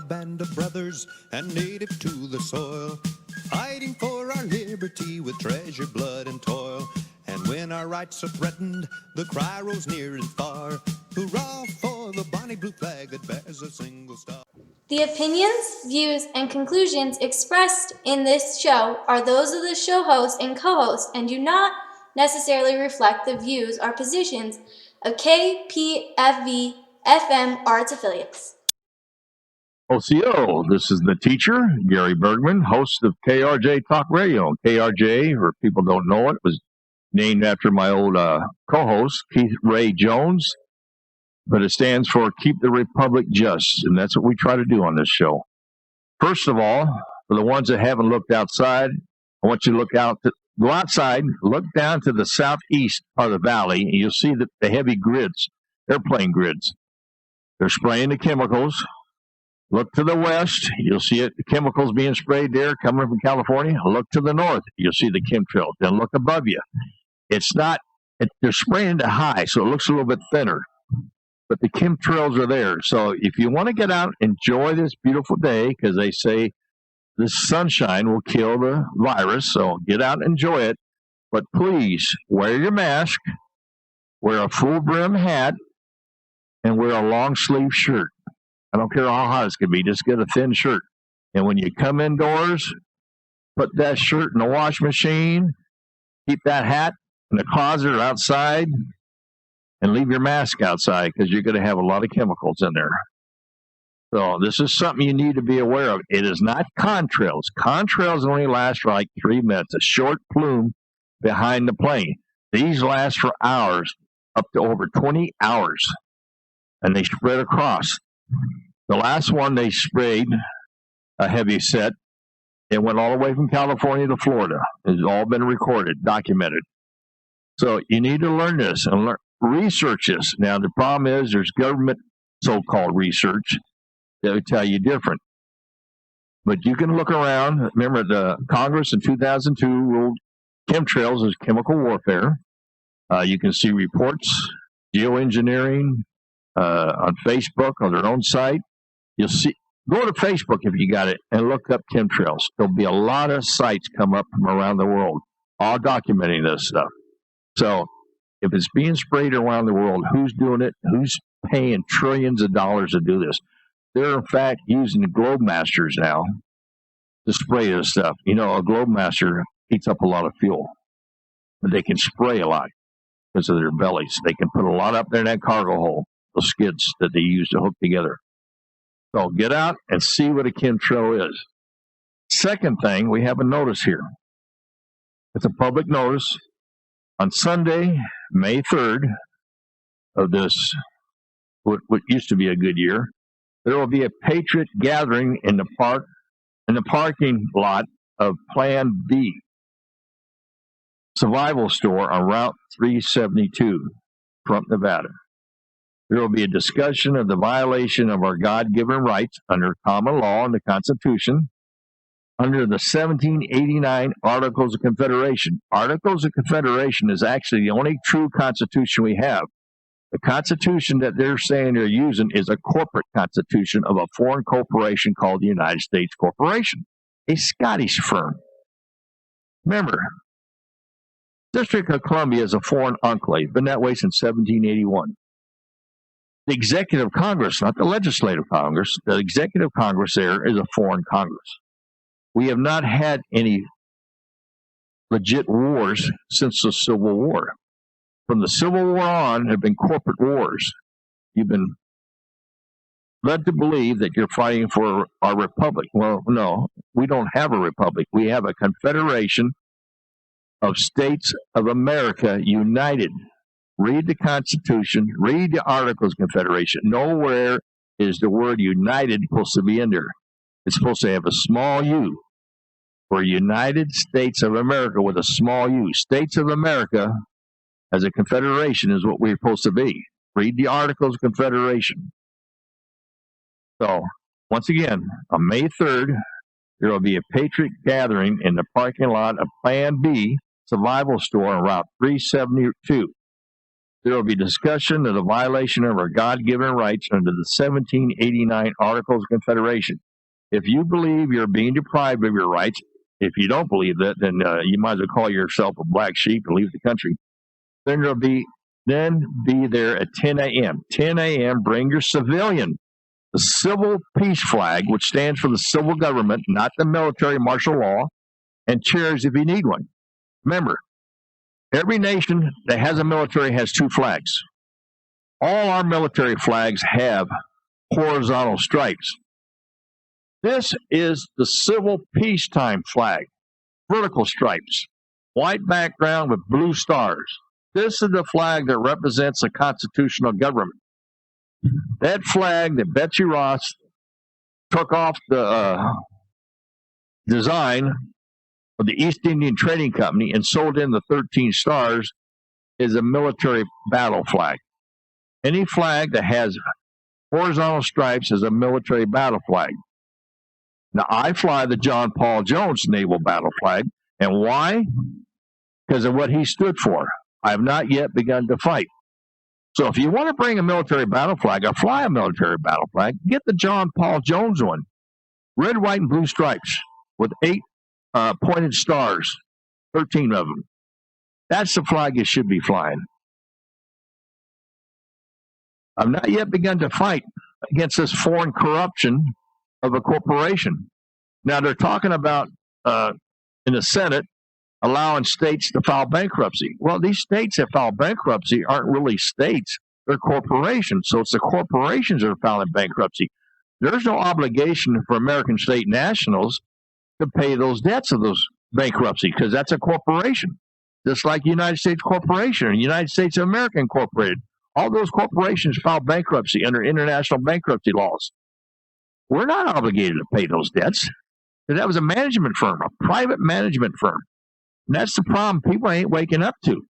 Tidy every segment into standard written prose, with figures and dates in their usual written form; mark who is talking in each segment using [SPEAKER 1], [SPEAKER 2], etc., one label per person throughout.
[SPEAKER 1] band of brothers and native to the soil, fighting for our liberty with treasure, blood, and toil. And when our rights are threatened, the cry rose near and far, hurrah for the bonny blue flag that bears a single star.
[SPEAKER 2] The opinions, views, and conclusions expressed in this show are those of the show host and co-host and do not necessarily reflect the views or positions of KPFV FM or its affiliates.
[SPEAKER 3] OCO, this is the teacher, Gary Bergman, host of KRJ Talk Radio. KRJ, for people don't know it, was named after my old co-host, Keith Ray Jones, but it stands for Keep the Republic Just, and that's what we try to do on this show. First of all, for the ones that haven't looked outside, I want you to go outside, look down to the southeast part of the valley, and you'll see that the heavy grids, airplane grids, they're spraying the chemicals. Look to the west, you'll see it, the chemicals being sprayed there coming from California. Look to the north, you'll see the chemtrails. Then look above you. They're spraying it high, so it looks a little bit thinner. But the chemtrails are there. So if you want to get out, enjoy this beautiful day, because they say the sunshine will kill the virus, so get out and enjoy it. But please, wear your mask, wear a full brim hat, and wear a long sleeve shirt. I don't care how hot it's going to be, just get a thin shirt. And when you come indoors, put that shirt in the wash machine, keep that hat in the closet or outside, and leave your mask outside because you're going to have a lot of chemicals in there. So this is something you need to be aware of. It is not contrails. Contrails only last for like 3 minutes, a short plume behind the plane. These last for hours, up to over 20 hours, and they spread across. The last one they sprayed, a heavy set, it went all the way from California to Florida. It's all been recorded, documented. So you need to learn this and research this. Now, the problem is there's government so-called research that would tell you different. But you can look around. Remember, the Congress in 2002 ruled chemtrails as chemical warfare. You can see reports, geoengineering, on Facebook, on their own site. You'll see, go to Facebook if you got it and look up chemtrails. There'll be a lot of sites come up from around the world, all documenting this stuff. So if it's being sprayed around the world, who's doing it? Who's paying trillions of dollars to do this? They're, in fact, using the Globemasters now to spray this stuff. You know, a Globemaster eats up a lot of fuel, but they can spray a lot because of their bellies. They can put a lot up there in that cargo hold, those skids that they use to hook together. So get out and see what a chemtrail is. Second thing, we have a notice here. It's a public notice. On Sunday, May 3rd of this, what used to be a good year, there will be a Patriot gathering in the parking lot of Plan B Survival Store on Route 372, Trump, Nevada. There will be a discussion of the violation of our God-given rights under common law and the Constitution under the 1789 Articles of Confederation. Articles of Confederation is actually the only true Constitution we have. The Constitution that they're saying they're using is a corporate constitution of a foreign corporation called the United States Corporation, a Scottish firm. Remember, District of Columbia is a foreign enclave, been that way since 1781. The Executive Congress, not the Legislative Congress, the Executive Congress there is a foreign Congress. We have not had any legit wars since the Civil War. From the Civil War on, have been corporate wars. You've been led to believe that you're fighting for our republic. Well, no, we don't have a republic. We have a confederation of states of America united. Read the Constitution, read the Articles of Confederation. Nowhere is the word united supposed to be in there. It's supposed to have a small u. For United States of America with a small u. States of America as a confederation is what we're supposed to be. Read the Articles of Confederation. So, once again, on May 3rd, there will be a Patriot gathering in the parking lot of Plan B Survival Store on Route 372. there will be discussion of the violation of our God-given rights under the 1789 Articles of Confederation. If you believe you're being deprived of your rights, if you don't believe that, then you might as well call yourself a black sheep and leave the country. Then be there at 10 a.m. 10 a.m., bring your civilian, the civil peace flag, which stands for the civil government, not the military martial law, and chairs if you need one. Remember, every nation that has a military has two flags. All our military flags have horizontal stripes. This is the civil peacetime flag, vertical stripes, white background with blue stars. This is the flag that represents a constitutional government. That flag that Betsy Ross took off the design of the East Indian Trading Company and sold in the 13 stars is a military battle flag. Any flag that has horizontal stripes is a military battle flag. Now, I fly the John Paul Jones naval battle flag. And why? Because of what he stood for. I have not yet begun to fight. So if you want to bring a military battle flag or fly a military battle flag, get the John Paul Jones one. Red, white, and blue stripes with 8 pointed stars, 13 of them. That's the flag you should be flying. I've not yet begun to fight against this foreign corruption of a corporation. Now, they're talking about, in the Senate, allowing states to file bankruptcy. Well, these states that file bankruptcy aren't really states. They're corporations. So it's the corporations that are filing bankruptcy. There's no obligation for American state nationals to pay those debts of those bankruptcy because that's a corporation. Just like United States Corporation and United States of America Incorporated. All those corporations file bankruptcy under international bankruptcy laws. We're not obligated to pay those debts. That was a management firm, a private management firm. And that's the problem people ain't waking up to.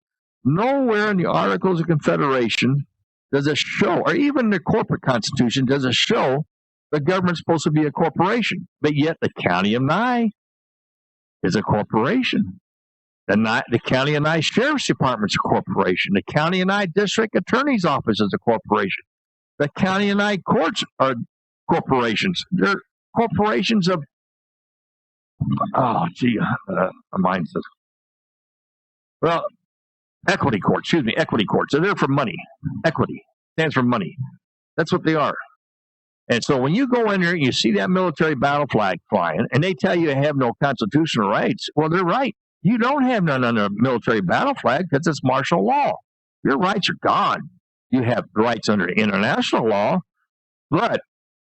[SPEAKER 3] Nowhere in the Articles of Confederation does it show, or even the corporate constitution, does it show the government's supposed to be a corporation. But yet the County of Nye is a corporation. The County of Nye Sheriff's Department's a corporation. The County of Nye District Attorney's Office is a corporation. The County of Nye courts are corporations. They're corporations of, my mind says, well, equity courts. So they're for money. Equity stands for money. That's what they are. And so when you go in there and you see that military battle flag flying, and they tell you you have no constitutional rights, well, they're right. You don't have none under a military battle flag because it's martial law. Your rights are gone. You have rights under international law, but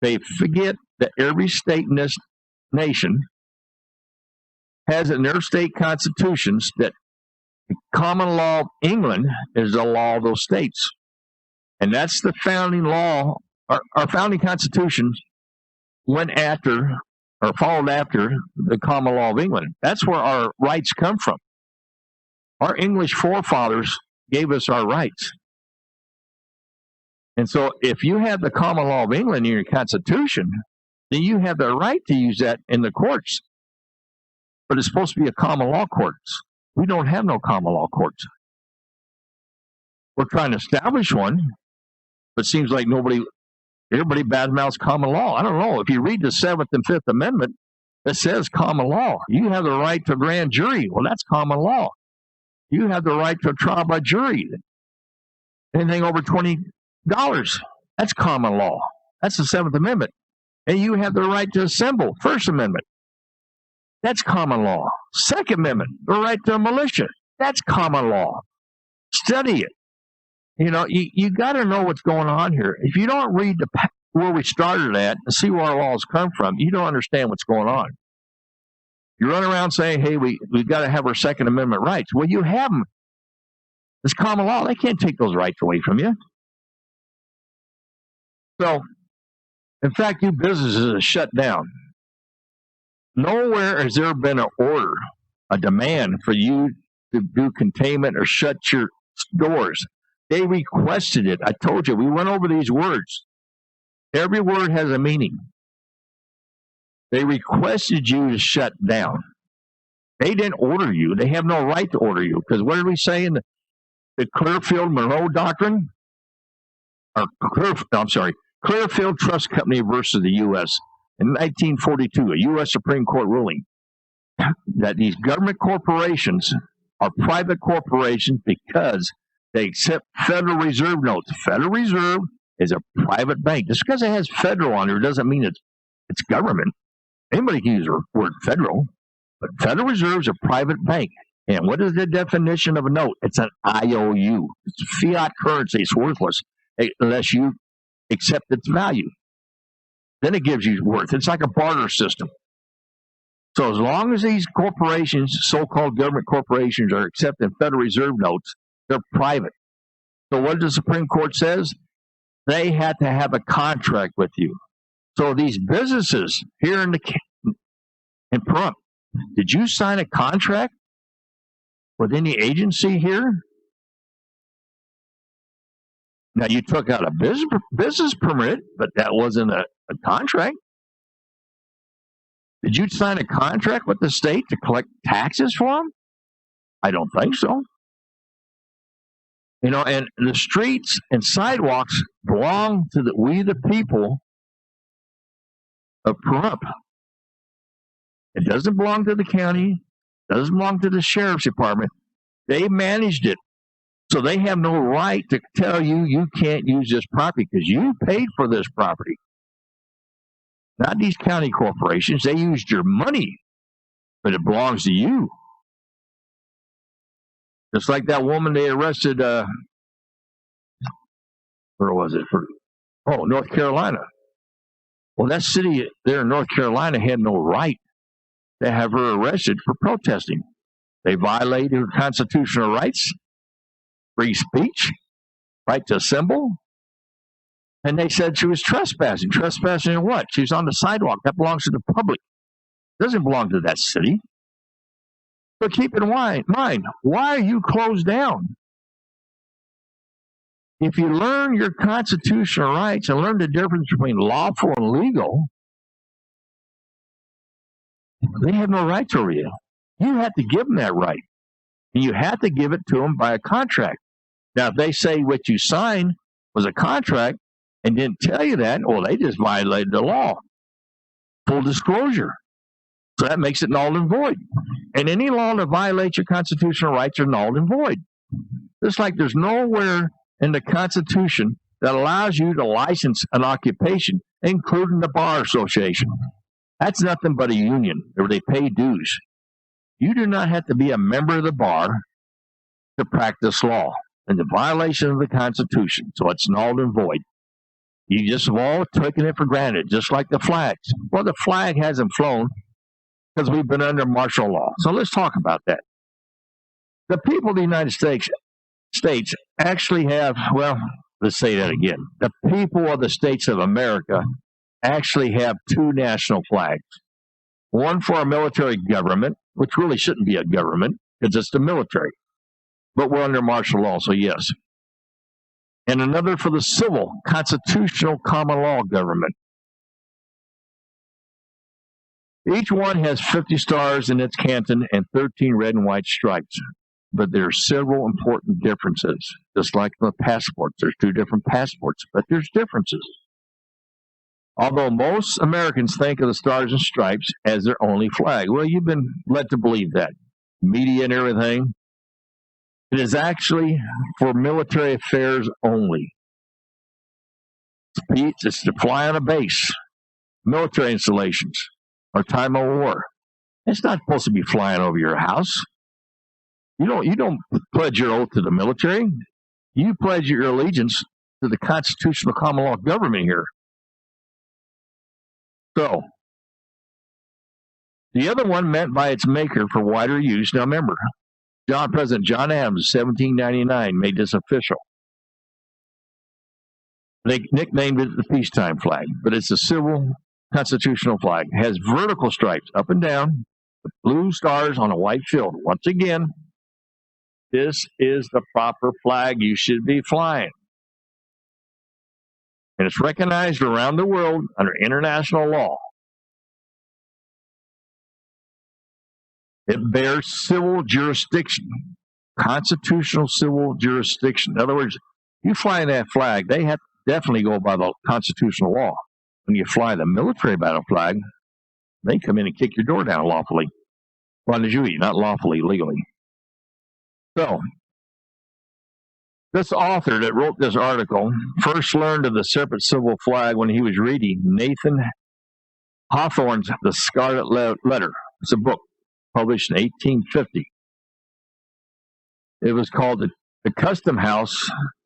[SPEAKER 3] they forget that every state in this nation has in their state constitutions that the common law of England is the law of those states. And that's the founding law. Our founding constitutions went after or followed after the common law of England. That's where our rights come from. Our English forefathers gave us our rights. And so if you have the common law of England in your constitution, then you have the right to use that in the courts. But it's supposed to be a common law courts. We don't have no common law courts. We're trying to establish one, but it seems like everybody badmouths common law. I don't know. If you read the 7th and 5th Amendment, it says common law. You have the right to a grand jury. Well, that's common law. You have the right to a trial by jury. Anything over $20, that's common law. That's the 7th Amendment. And you have the right to assemble, First Amendment. That's common law. Second Amendment, the right to a militia. That's common law. Study it. You got to know what's going on here. If you don't read where we started at and see where our laws come from, you don't understand what's going on. You run around saying, hey, we've got to have our Second Amendment rights. Well, you have them. It's common law. They can't take those rights away from you. So, in fact, you businesses are shut down. Nowhere has there been an order, a demand for you to do containment or shut your doors. They requested it. I told you, we went over these words. Every word has a meaning. They requested you to shut down. They didn't order you. They have no right to order you. Because what did we say in the Clearfield-Monroe Doctrine, or Clearfield Trust Company versus the U.S. in 1942, a U.S. Supreme Court ruling that these government corporations are private corporations because they accept Federal Reserve notes. Federal Reserve is a private bank. Just because it has federal on there doesn't mean it's government. Anybody can use the word federal, but Federal Reserve is a private bank. And what is the definition of a note? It's an IOU. It's fiat currency. It's worthless unless you accept its value. Then it gives you worth. It's like a barter system. So as long as these corporations, so-called government corporations, are accepting Federal Reserve notes, they're private. So what does the Supreme Court says? They had to have a contract with you. So these businesses here in Pahrump, did you sign a contract with any agency here? Now you took out a business permit, but that wasn't a contract. Did you sign a contract with the state to collect taxes for them? I don't think so. You know, and the streets and sidewalks belong to we the people of Pahrump. It doesn't belong to the county. It doesn't belong to the sheriff's department. They managed it. So they have no right to tell you you can't use this property because you paid for this property. Not these county corporations. They used your money, but it belongs to you. Just like that woman they arrested, where was it? North Carolina. Well, that city there in North Carolina had no right to have her arrested for protesting. They violated her constitutional rights, free speech, right to assemble. And they said she was trespassing. Trespassing in what? She was on the sidewalk. That belongs to the public. It doesn't belong to that city. But keep in mind, why are you closed down? If you learn your constitutional rights and learn the difference between lawful and legal, they have no rights over you. You have to give them that right. And you have to give it to them by a contract. Now, if they say what you signed was a contract and didn't tell you that, well, they just violated the law. Full disclosure. So that makes it null and void. And any law that violates your constitutional rights are null and void. Just like there's nowhere in the Constitution that allows you to license an occupation, including the Bar Association. That's nothing but a union where they pay dues. You do not have to be a member of the bar to practice law in the violation of the Constitution. So it's null and void. You just have all taken it for granted, just like the flags. Well, the flag hasn't flown because we've been under martial law. So let's talk about that. The people of the United States actually have, well, let's say that again. The people of the states of America actually have two national flags. One for our military government, which really shouldn't be a government because it's the military. But we're under martial law, so yes. And another for the civil, constitutional, common law government. Each one has 50 stars in its canton and 13 red and white stripes. But there are several important differences. Just like the passports, there's two different passports, but there's differences. Although most Americans think of the Stars and Stripes as their only flag. Well, you've been led to believe that. Media and everything. It is actually for military affairs only. It's to fly on a base, military installations, or time of war. It's not supposed to be flying over your house. You don't pledge your oath to the military. You pledge your allegiance to the constitutional common law government here. So, the other one meant by its maker for wider use. Now remember, President John Adams, 1799, made this official. They nicknamed it the peacetime flag, but it's a civil constitutional flag. It has vertical stripes up and down, with blue stars on a white field. Once again, this is the proper flag you should be flying. And it's recognized around the world under international law. It bears civil jurisdiction. constitutional civil jurisdiction. In other words, you fly that flag, they have to definitely go by the constitutional law. When you fly the military battle flag, they come in and kick your door down lawfully. Well, not lawfully, legally. So, this author that wrote this article first learned of the separate civil flag when he was reading Nathan Hawthorne's The Scarlet Letter. It's a book published in 1850. It was called The Custom House,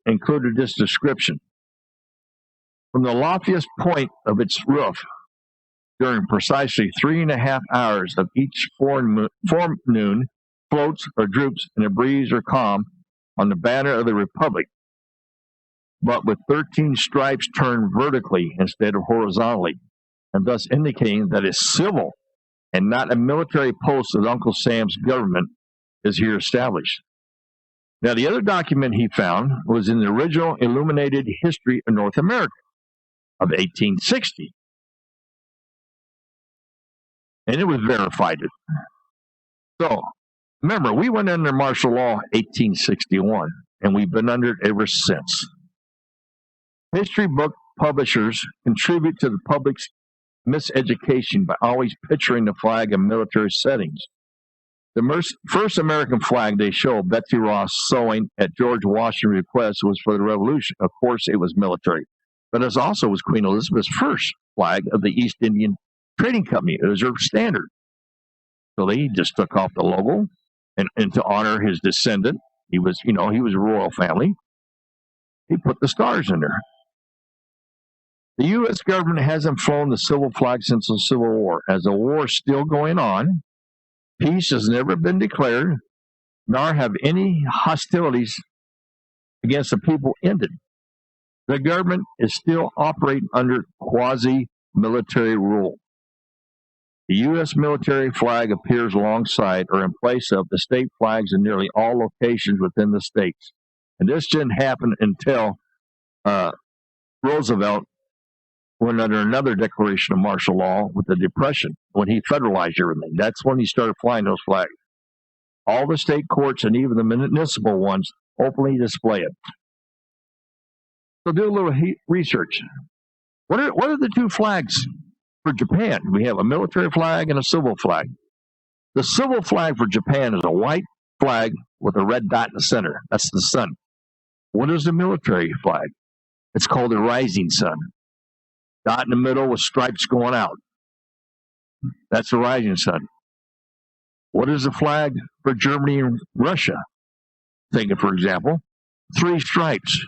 [SPEAKER 3] included this description. From the loftiest point of its roof, during precisely 3.5 hours of each forenoon, floats or droops in a breeze or calm on the banner of the Republic, but with 13 stripes turned vertically instead of horizontally, and thus indicating that a civil and not a military post of Uncle Sam's government is here established. Now, the other document he found was in the original Illuminated History of North America of 1860. And it was verified. So, remember, we went under martial law 1861, and we've been under it ever since. History book publishers contribute to the public's miseducation by always picturing the flag in military settings. The first American flag they show Betsy Ross sewing at George Washington's request was for the Revolution. Of course, it was military. But it also was Queen Elizabeth's first flag of the East Indian Trading Company. It was her standard. So they just took off the logo and to honor his descendant. He was a royal family. He put the stars in there. The U.S. government hasn't flown the civil flag since the Civil War. As the war is still going on, peace has never been declared, nor have any hostilities against the people ended. The government is still operating under quasi-military rule. The U.S. military flag appears alongside or in place of the state flags in nearly all locations within the states. And this didn't happen until Roosevelt went under another declaration of martial law with the Depression, when he federalized everything. That's when he started flying those flags. All the state courts and even the municipal ones openly display it. So do a little research. What are the two flags for Japan? We have a military flag and a civil flag. The civil flag for Japan is a white flag with a red dot in the center. That's the sun. What is the military flag? It's called the rising sun. Dot in the middle with stripes going out. That's the rising sun. What is the flag for Germany and Russia? Think of, for example, 3 stripes.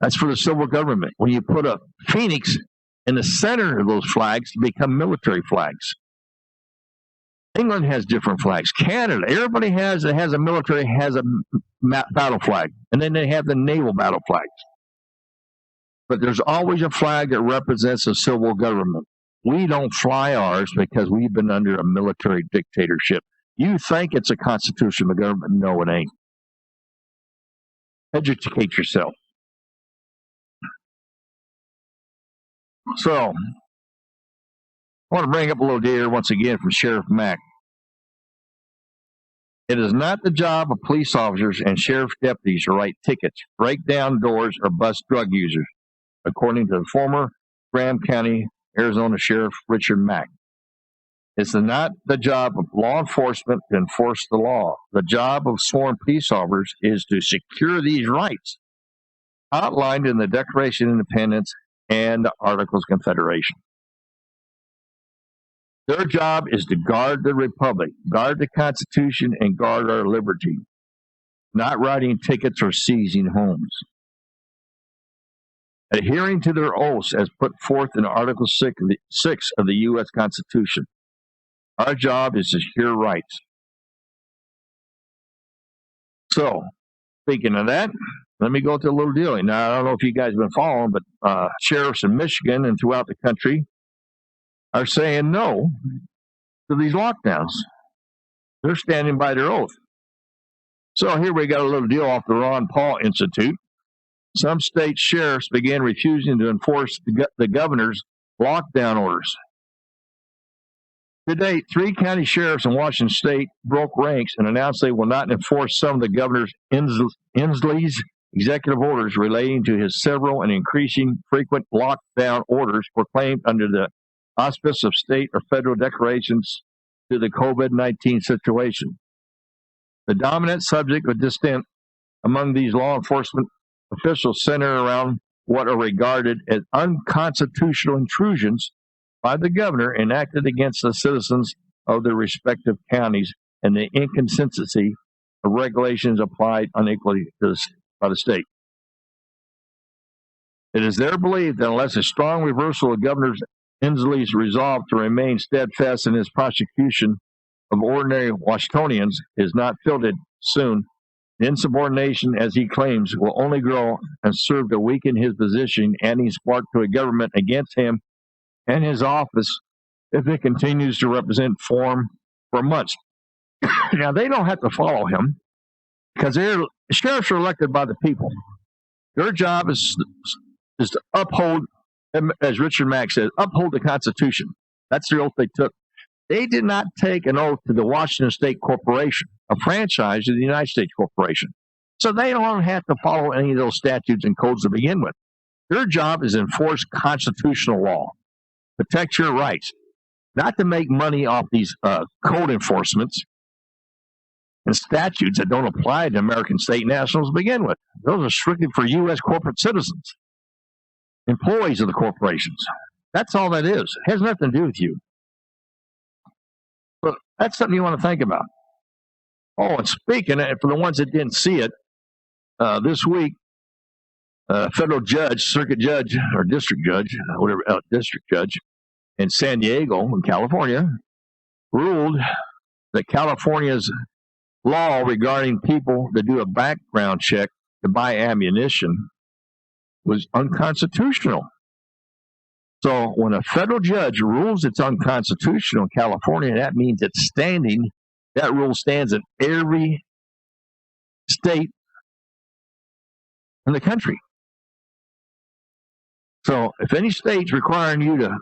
[SPEAKER 3] That's for the civil government. When you put a phoenix in the center of those flags, they become military flags. England has different flags. Canada, everybody has a military, has a battle flag. And then they have the naval battle flags. But there's always a flag that represents a civil government. We don't fly ours because we've been under a military dictatorship. You think it's a constitutional government. No, it ain't. Educate yourself. So, I want to bring up a little deal here once again from Sheriff Mack. It is not the job of police officers and sheriff deputies to write tickets, break down doors, or bust drug users, according to the former Graham County, Arizona Sheriff Richard Mack. It's not the job of law enforcement to enforce the law. The job of sworn peace officers is to secure these rights outlined in the Declaration of Independence and the Articles of Confederation. Their job is to guard the Republic, guard the Constitution, and guard our liberty, not writing tickets or seizing homes. Adhering to their oaths as put forth in Article 6 of the U.S. Constitution. Our job is to secure rights. So, speaking of that, let me go to a little deal. Now, I don't know if you guys have been following, but sheriffs in Michigan and throughout the country are saying no to these lockdowns. They're standing by their oath. So here we got a little deal off the Ron Paul Institute. Some state sheriffs began refusing to enforce the governor's lockdown orders. To date, 3 county sheriffs in Washington state broke ranks and announced they will not enforce some of the Governor Inslee's executive orders relating to his several and increasing frequent lockdown orders proclaimed under the auspice of state or federal declarations to the COVID-19 situation. The dominant subject of dissent among these law enforcement officials center around what are regarded as unconstitutional intrusions by the governor enacted against the citizens of their respective counties and the inconsistency of regulations applied unequally by the state. It is their belief that unless a strong reversal of Governor Inslee's resolve to remain steadfast in his prosecution of ordinary Washingtonians is not fielded soon, the insubordination, as he claims, will only grow and serve to weaken his position, adding spark to a government against him and his office if it continues to represent form for months. Now, they don't have to follow him because sheriffs are elected by the people. Their job is to uphold, as Richard Mack said, uphold the Constitution. That's the oath they took. They did not take an oath to the Washington State Corporation, a franchise of the United States Corporation. So they don't have to follow any of those statutes and codes to begin with. Their job is to enforce constitutional law, protect your rights, not to make money off these code enforcements and statutes that don't apply to American state nationals to begin with. Those are strictly for U.S. corporate citizens, employees of the corporations. That's all that is. It has nothing to do with you. But that's something you want to think about. Oh, and speaking, for the ones that didn't see it, this week, federal judge, circuit judge, or district judge, whatever, district judge in San Diego, in California, ruled that California's law regarding people that do a background check to buy ammunition was unconstitutional. So when a federal judge rules it's unconstitutional in California, that means it's standing. That rule stands in every state in the country. So if any state's requiring you to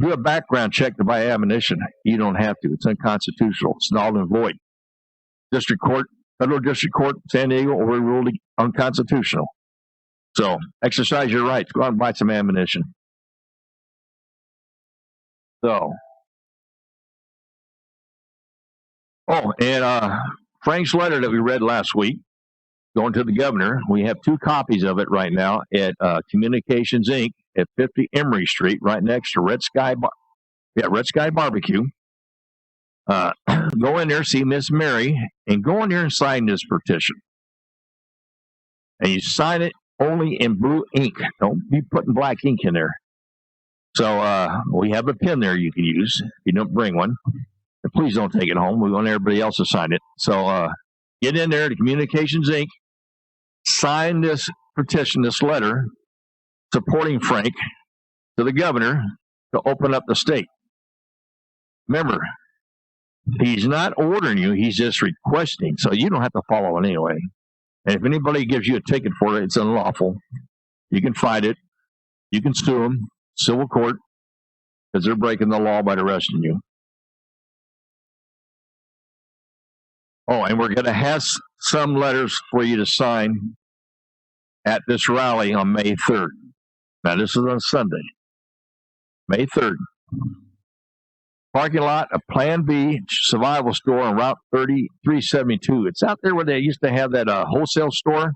[SPEAKER 3] do a background check to buy ammunition, you don't have to. It's unconstitutional. It's null and void. District Court, Federal District Court, San Diego, overruled unconstitutional. So exercise your rights. Go out and buy some ammunition. So, and Frank's letter that we read last week, going to the governor, we have 2 copies of it right now at Communications Inc. at 50 Emory Street, right next to Red Sky Barbecue. Go in there, see Miss Mary, and go in there and sign this petition. And you sign it only in blue ink. Don't be putting black ink in there. So we have a pen there you can use if you don't bring one. And please don't take it home. We want everybody else to sign it. So get in there to Communications Inc., sign this petition, this letter, supporting Frank to the governor to open up the state. Remember, he's not ordering you, he's just requesting, so you don't have to follow it anyway. And if anybody gives you a ticket for it, it's unlawful. You can fight it. You can sue them, civil court, because they're breaking the law by arresting you. Oh, and we're going to have some letters for you to sign at this rally on May 3rd. Now, this is on Sunday, May 3rd. Parking lot of Plan B Survival Store on Route 372. It's out there where they used to have that wholesale store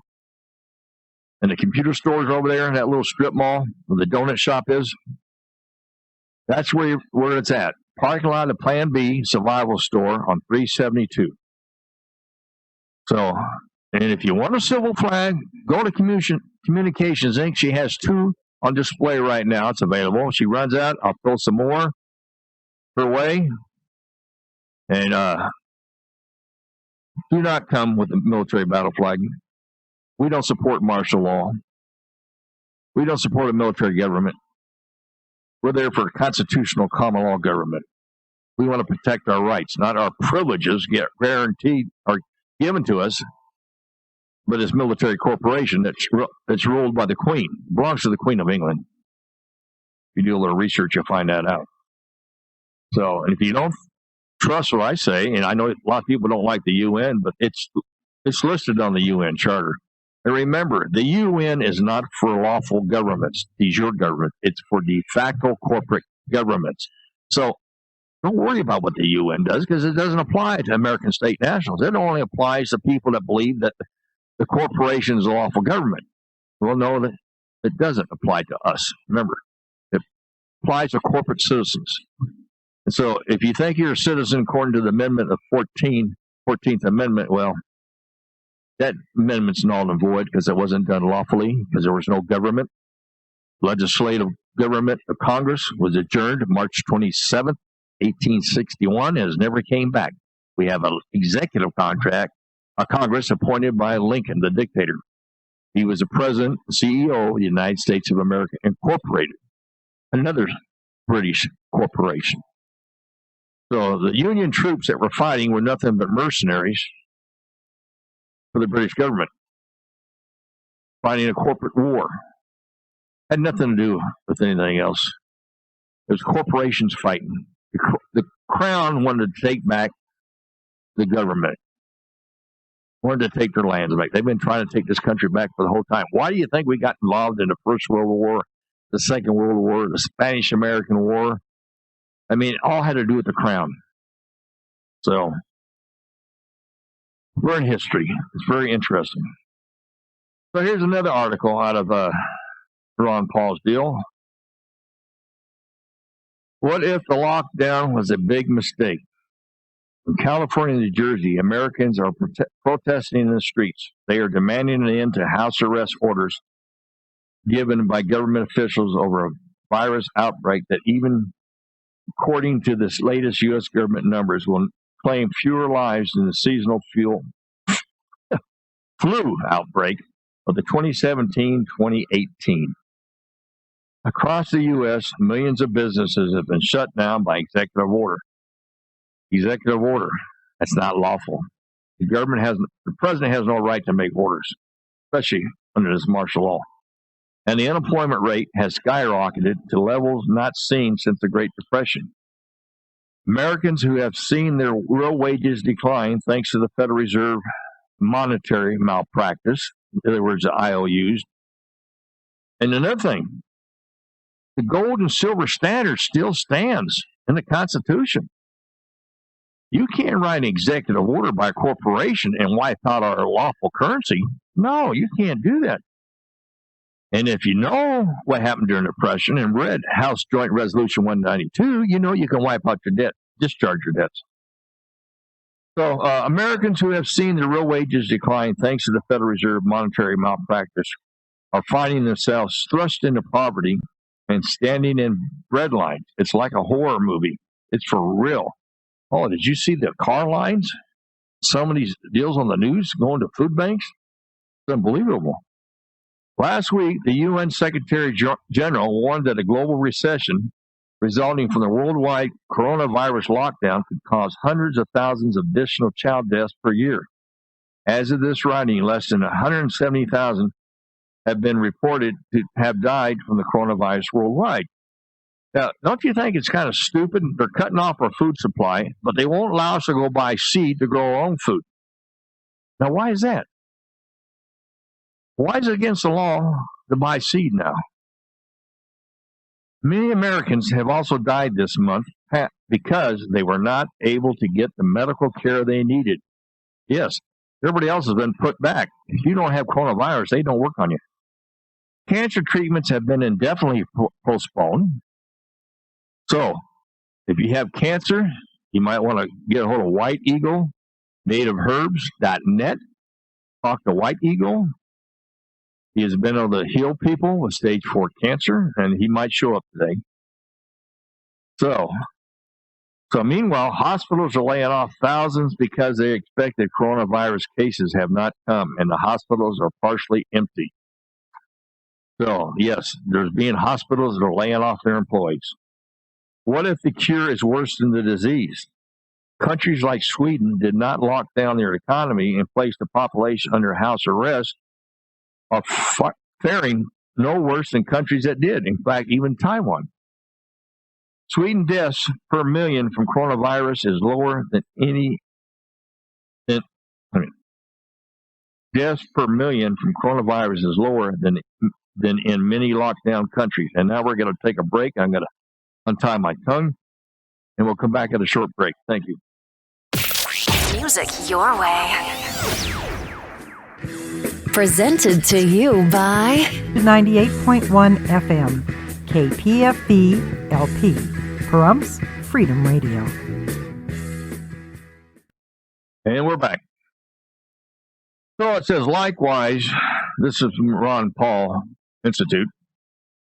[SPEAKER 3] and the computer stores over there in that little strip mall where the donut shop is. That's where it's at. Parking lot of Plan B Survival Store on 372. So, and if you want a civil flag, go to Communications Inc. She has 2 on display right now. It's available. She runs out. I'll throw some more her way. And do not come with a military battle flag. We don't support martial law. We don't support a military government. We're there for a constitutional common law government. We want to protect our rights, not our privileges guaranteed or given to us, but this military corporation that's ruled by the Queen. It belongs to the Queen of England. If you do a little research, you'll find that out. So, and if you don't trust what I say, and I know a lot of people don't like the UN, but it's listed on the UN Charter. And remember, the UN is not for lawful governments, de jure government. It's for de facto corporate governments. So don't worry about what the UN does because it doesn't apply to American state nationals. It only applies to people that believe that the corporation is a lawful government. Well, no, that it doesn't apply to us. Remember, it applies to corporate citizens. And so if you think you're a citizen according to the amendment of 14th Amendment, well, that amendment's null and void because it wasn't done lawfully because there was no government. Legislative government of Congress was adjourned March 27th, 1861, and has never came back. We have an executive a Congress appointed by Lincoln, the dictator. He was the president, CEO of the United States of America Incorporated, another British corporation. So the Union troops that were fighting were nothing but mercenaries for the British government, fighting a corporate war. Had nothing to do with anything else. It was corporations fighting. The Crown wanted to take back the government, wanted to take their lands back. They've been trying to take this country back for the whole time. Why do you think we got involved in the First World War, the Second World War, the Spanish-American War? I mean, it all had to do with the Crown. So, we're in history. It's very interesting. So here's another article out of Ron Paul's deal. What if the lockdown was a big mistake? In California and New Jersey, Americans are protesting in the streets. They are demanding an end to house arrest orders given by government officials over a virus outbreak that, even according to this latest U.S. government numbers, will claim fewer lives than the seasonal flu outbreak of the 2017-2018. Across the U.S., millions of businesses have been shut down by executive order. Executive order. That's not lawful. The president has no right to make orders, especially under this martial law. And the unemployment rate has skyrocketed to levels not seen since the Great Depression. Americans who have seen their real wages decline thanks to the Federal Reserve monetary malpractice, in other words, the IOUs. And another thing, the gold and silver standard still stands in the Constitution. You can't write an executive order by a corporation and wipe out our lawful currency. No, you can't do that. And if you know what happened during the Depression and read House Joint Resolution 192, you know you can wipe out your debt, discharge your debts. So Americans who have seen their real wages decline thanks to the Federal Reserve monetary malpractice are finding themselves thrust into poverty and standing in bread lines. It's like a horror movie. It's for real. Oh, did you see the car lines? Some of these deals on the news going to food banks? It's unbelievable. Last week, the UN Secretary General warned that a global recession resulting from the worldwide coronavirus lockdown could cause hundreds of thousands of additional child deaths per year. As of this writing, less than 170,000 have been reported to have died from the coronavirus worldwide. Now, don't you think it's kind of stupid? They're cutting off our food supply, but they won't allow us to go buy seed to grow our own food. Now, why is that? Why is it against the law to buy seed now? Many Americans have also died this month because they were not able to get the medical care they needed. Yes, everybody else has been put back. If you don't have coronavirus, they don't work on you. Cancer treatments have been indefinitely postponed. So, if you have cancer, you might want to get a hold of White Eagle, nativeherbs.net. Talk to White Eagle. He has been able to heal people with stage 4 cancer, and he might show up today. So meanwhile, hospitals are laying off thousands because they expect that coronavirus cases have not come, and the hospitals are partially empty. So, yes, there's being hospitals that are laying off their employees. What if the cure is worse than the disease? Countries like Sweden did not lock down their economy and place the population under house arrest, are faring no worse than countries that did. In fact, even Taiwan. Sweden deaths per million from coronavirus is lower than deaths per million from coronavirus is lower than in many lockdown countries. And now we're going to take a break. I'm going to untie my tongue, and we'll come back at a short break. Thank you.
[SPEAKER 4] Music your way. Presented to you by
[SPEAKER 5] 98.1 FM, KPFB LP, Pahrumps Freedom Radio.
[SPEAKER 3] And we're back. So it says, likewise, this is from Ron Paul Institute,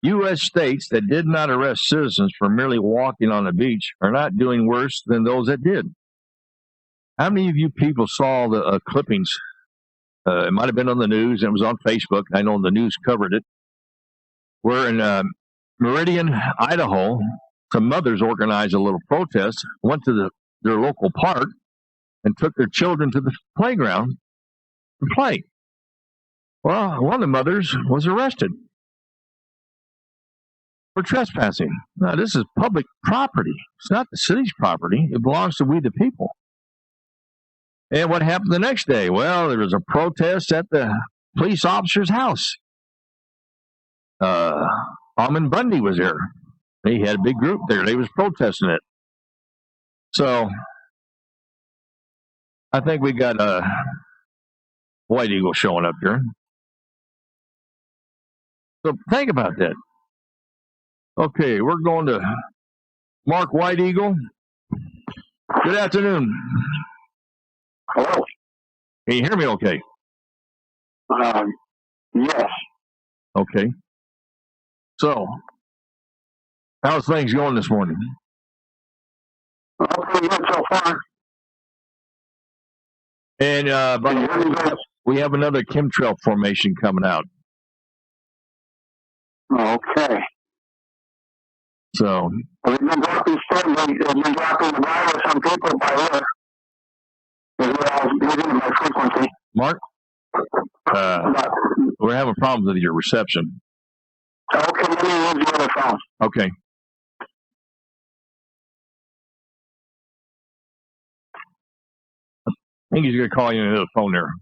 [SPEAKER 3] U.S. states that did not arrest citizens for merely walking on the beach are not doing worse than those that did. How many of you people saw the clippings? It might have been on the news, and it was on Facebook. I know the news covered it. Where in Meridian, Idaho, some mothers organized a little protest, went to their local park, and took their children to the playground to play. Well, one of the mothers was arrested for trespassing. Now, this is public property. It's not the city's property. It belongs to we the people. And what happened the next day? Well, there was a protest at the police officer's house. Almond Bundy was there. He had a big group there. They was protesting it. So I think we got a White Eagle showing up here. So think about that. Okay, we're going to Mark White Eagle. Good afternoon.
[SPEAKER 6] Hello.
[SPEAKER 3] Can you hear me okay?
[SPEAKER 6] Yes.
[SPEAKER 3] Okay. So, how's things going this morning?
[SPEAKER 6] Okay, good so far.
[SPEAKER 3] And we have another chemtrail formation coming out.
[SPEAKER 6] Okay.
[SPEAKER 3] So,
[SPEAKER 6] We've been dropping the virus on people by air. As well as by frequency.
[SPEAKER 3] Mark, we're having problems with your reception.
[SPEAKER 6] Okay, let me use the other phone.
[SPEAKER 3] Okay. I think he's going to call you on the other phone there,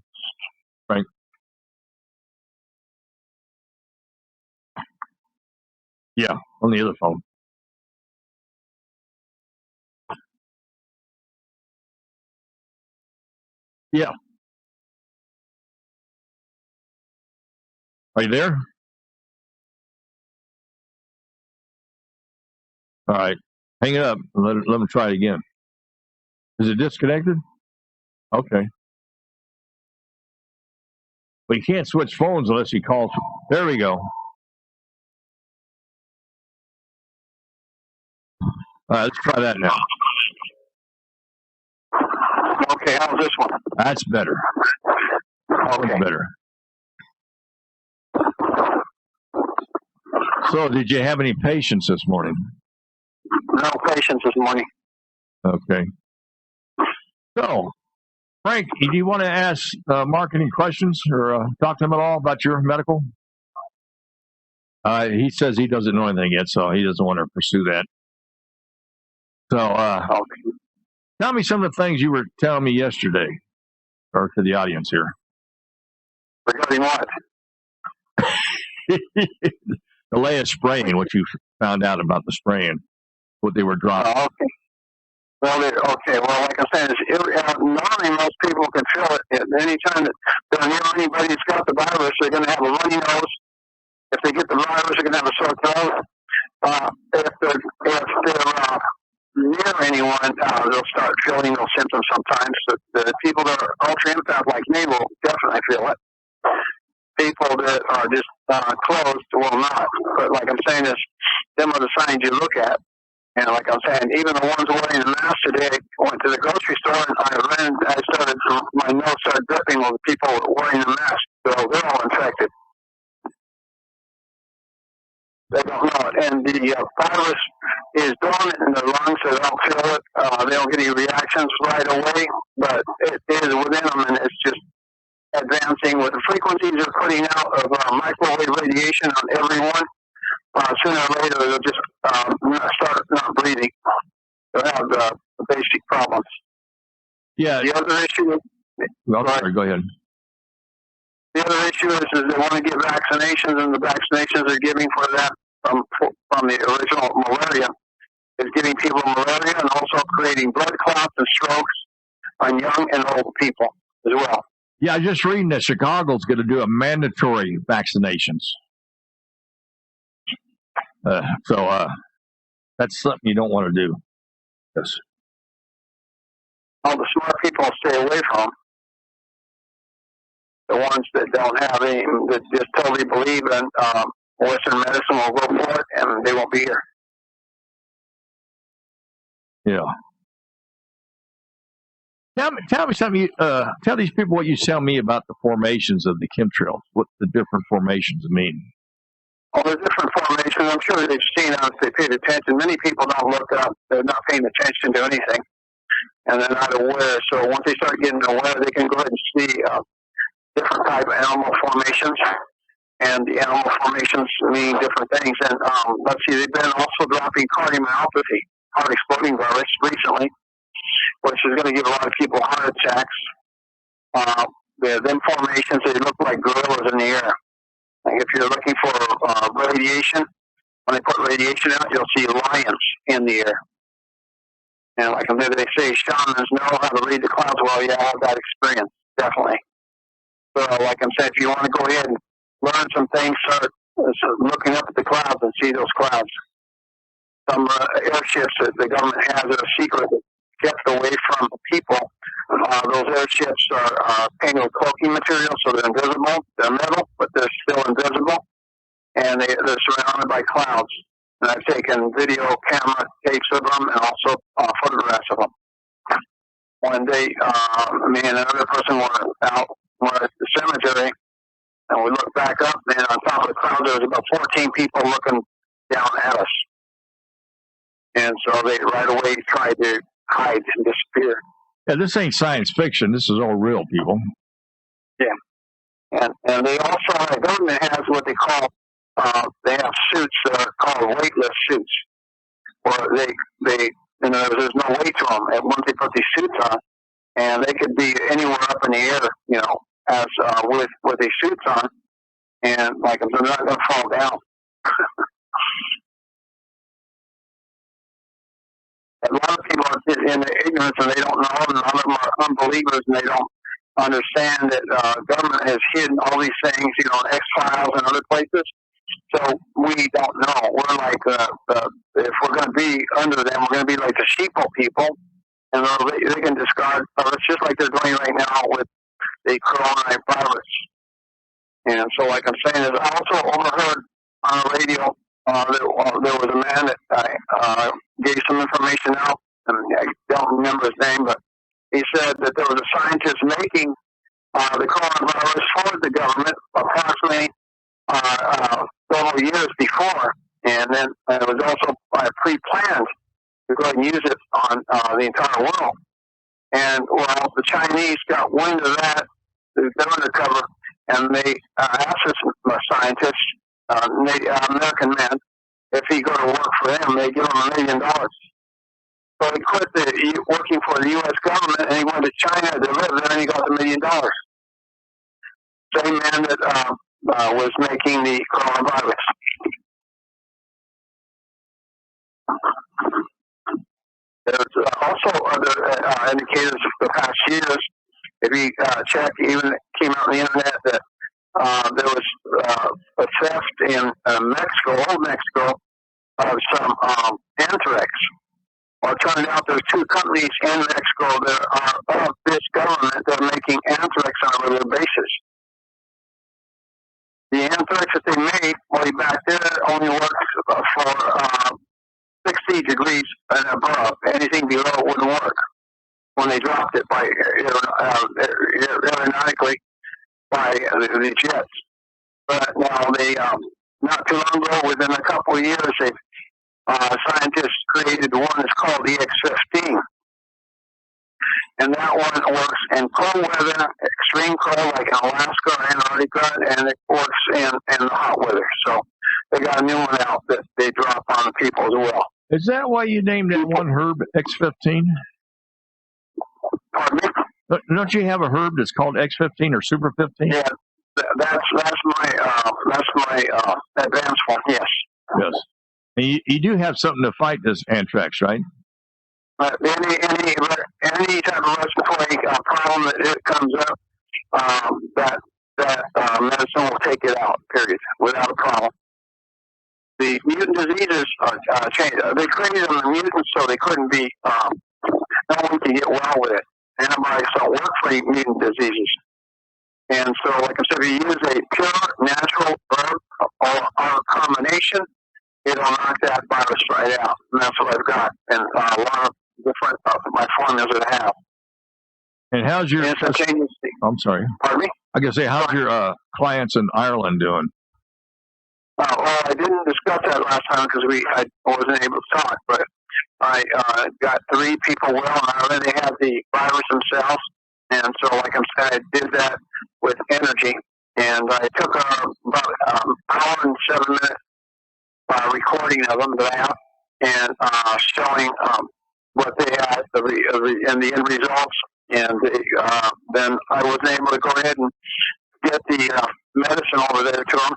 [SPEAKER 3] Frank. Yeah, on the other phone. Yeah. Are you there? All right. Hang it up and let me try it again. Is it disconnected? Okay. But you can't switch phones unless he calls. There we go. All right, let's try that now.
[SPEAKER 6] Okay, how's this one?
[SPEAKER 3] That's better.
[SPEAKER 6] Okay.
[SPEAKER 3] Better. So, did you have any patience this morning?
[SPEAKER 6] No patience this morning.
[SPEAKER 3] Okay. So, Frank, do you want to ask Mark any questions or talk to him at all about your medical? He says he doesn't know anything yet, so he doesn't want to pursue that. So,
[SPEAKER 6] Okay.
[SPEAKER 3] tell me some of the things you were telling me yesterday, or to the audience here.
[SPEAKER 6] Regarding what?
[SPEAKER 3] The lay of spraying, what you found out about the spraying, what they were dropping.
[SPEAKER 6] Okay. Well, like I said, normally most people can feel it at any time that they're near anybody that's got the virus. They're going to have a runny nose. If they get the virus, they're going to have a sore throat. If they're near anyone, they'll start feeling those symptoms sometimes. The people that are ultra-empath like me will definitely feel it. People that are just closed will not. But like I'm saying, them are the signs you look at. And like I'm saying, even the ones wearing the mask today, I went to the grocery store and my nose started dripping with people wearing the mask. So they're all infected. They don't know it. And the virus is dormant in their lungs, so they don't feel it. They don't get any reactions right away, but it is within them, and it's just advancing with the frequencies they're putting out of microwave radiation on everyone. Sooner or later, they'll just start not breathing. the basic problems.
[SPEAKER 3] Yeah.
[SPEAKER 6] The other issue is,
[SPEAKER 3] Well, sorry, go ahead.
[SPEAKER 6] the other issue is they want to get vaccinations, and the vaccinations they're giving for that from the original malaria is giving people malaria and also creating blood clots and strokes on young and old people as well.
[SPEAKER 3] Yeah, I was just reading that Chicago's going to do a mandatory vaccinations. So that's something you don't want to do. Yes.
[SPEAKER 6] All the smart people stay away from. The ones that don't have any, that just totally believe in Western medicine will go for it, and they won't be here.
[SPEAKER 3] Yeah. Tell me something. Tell these people what you tell me about the formations of the chemtrails. What the different formations mean.
[SPEAKER 6] Well, there's different formations. I'm sure they've seen them if they paid attention. Many people don't look up. They're not paying attention to anything, and they're not aware. So once they start getting aware, they can go ahead and see different type of animal formations. And the animal formations mean different things. And let's see, they've been also dropping cardiomyopathy, heart exploding virus recently, which is going to give a lot of people heart attacks. Them formations, they look like gorillas in the air. Like if you're looking for radiation, when they put radiation out, you'll see lions in the air. And like they say, shamans know how to read the clouds. Well, yeah, I have that experience, definitely. So like I'm saying, if you want to go ahead and learn some things, start looking up at the clouds and see those clouds. Some airships that the government has that are secret, kept away from people. Those airships are painted with cloaking material, so they're invisible. They're metal, but they're still invisible. And they're surrounded by clouds. And I've taken video camera tapes of them and also photographs of them. One day, me and another person were out at the cemetery, and we looked back up, and on top of the clouds, there was about 14 people looking down at us. And so they right away tried to hide and disappear.
[SPEAKER 3] Yeah, this ain't science fiction. This is all real, people.
[SPEAKER 6] Yeah. And they also, the government has what they call, they have suits that are called weightless suits. Or there's no weight to them. And once they put these suits on, and they could be anywhere up in the air, as with these suits on, and like they're not going to fall down. A lot of people are in ignorance and they don't know, and a lot of them are unbelievers and they don't understand that government has hidden all these things, in X-Files and other places. So we don't know. We're like, if we're going to be under them, we're going to be like the sheeple people, and they can discard us just like they're doing right now with the coronavirus. And so, like I'm saying, I also overheard on the radio there was a man that gave some information out, and I don't remember his name, but he said that there was a scientist making the coronavirus for the government approximately several years before, and then it was also pre-planned to go ahead and use it on the entire world. And, well, the Chinese got wind of that, they're undercover, and they asked this scientist, American man, if he go to work for them, they give him $1 million. So he quit working for the U.S. government, and he went to China to live there, and he got the $1 million. Same man that was making the coronavirus. There's also other indicators of the past years. If you check, even it came out on the internet that there was a theft in Mexico, old Mexico, of some anthrax. Well, it turned out there's 2 companies in Mexico that are of this government that are making anthrax on a regular basis. The anthrax that they made way back there only works for 60 degrees and above. Anything below wouldn't work when they dropped it by aeronautically by the jets. But now they, not too long ago, within a couple of years, scientists created one that's called EX-15. And that one works in cold weather, extreme cold, like in Alaska or Antarctica, and it works in the hot weather. So they got a new one out that they drop on the people as well.
[SPEAKER 3] Is that why you named that one herb X15?
[SPEAKER 6] Pardon me?
[SPEAKER 3] Don't you have a herb that's called X15 or Super 15?
[SPEAKER 6] Yeah, that's my advanced one. Yes.
[SPEAKER 3] Yes. And you do have something to fight this anthrax, right?
[SPEAKER 6] Any type of respiratory problem that it comes up, that medicine will take it out. Period, without a problem. The mutant diseases changed. They created them the mutants so they couldn't be. No one can get well with it. Antibiotics don't work for mutant diseases. And so, like I said, if you use a pure natural herb or a combination, it'll knock that virus right out. And that's what I've got. And a lot of different my formulas that I have.
[SPEAKER 3] And how's your?
[SPEAKER 6] Instantaneously.
[SPEAKER 3] I'm sorry.
[SPEAKER 6] Pardon me?
[SPEAKER 3] I gotta say, how's your clients in Ireland doing?
[SPEAKER 6] Well, I didn't discuss that last time because I wasn't able to talk. But I got 3 people well in Ireland. They have the virus themselves, and so, like I'm saying, I did that with energy. And I took about an hour and 7-minute recording of them that I have, and showing what they had and the end results. And then I was able to go ahead and get the medicine over there to them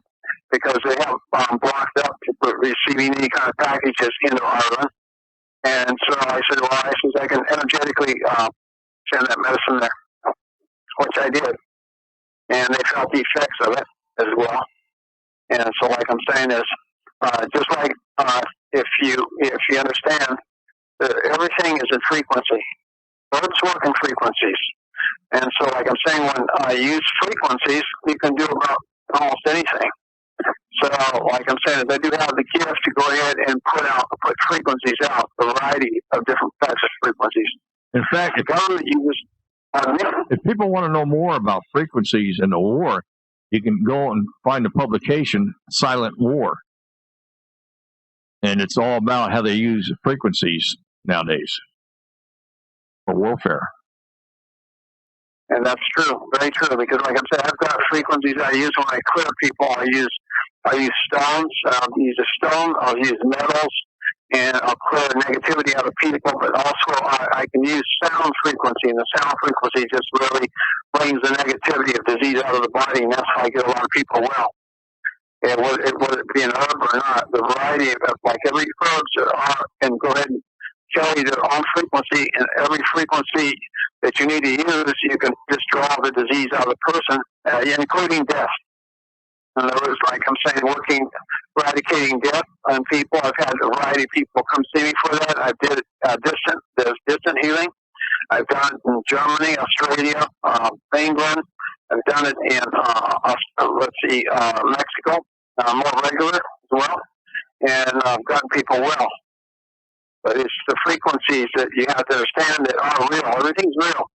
[SPEAKER 6] because they have blocked up to receiving any kind of packages into Ireland. And so I said, well, I can energetically send that medicine there, which I did. And they felt the effects of it as well. And so, like I'm saying, is just like if you understand that everything is a frequency. Herbs work in frequencies. And so, like I'm saying, when I use frequencies, you can do about almost anything. So, like I'm saying, they do have the gift to go ahead and put frequencies out, a variety of different types of frequencies.
[SPEAKER 3] In fact,
[SPEAKER 6] the government uses.
[SPEAKER 3] If people want to know more about frequencies in the war, you can go and find the publication Silent War. And it's all about how they use frequencies nowadays for warfare.
[SPEAKER 6] And that's true, very true, because like I said, I've got frequencies I use when I clear people. I use stones, I'll use a stone, I'll use metals, and I'll clear negativity out of people, but also I can use sound frequency, and the sound frequency just really brings the negativity of disease out of the body, and that's how I get a lot of people well. And whether it be an herb or not, the variety of, like every herbs can go ahead and carry their own frequency, and every frequency that you need to use, you can just draw the disease out of the person, including death. In other words, like I'm saying, eradicating death on people. I've had a variety of people come see me for that. I did there's distant healing. I've done it in Germany, Australia, England. I've done it in, Mexico, more regular as well. And I've gotten people well. But it's the frequencies that you have to understand that are real. Everything's real.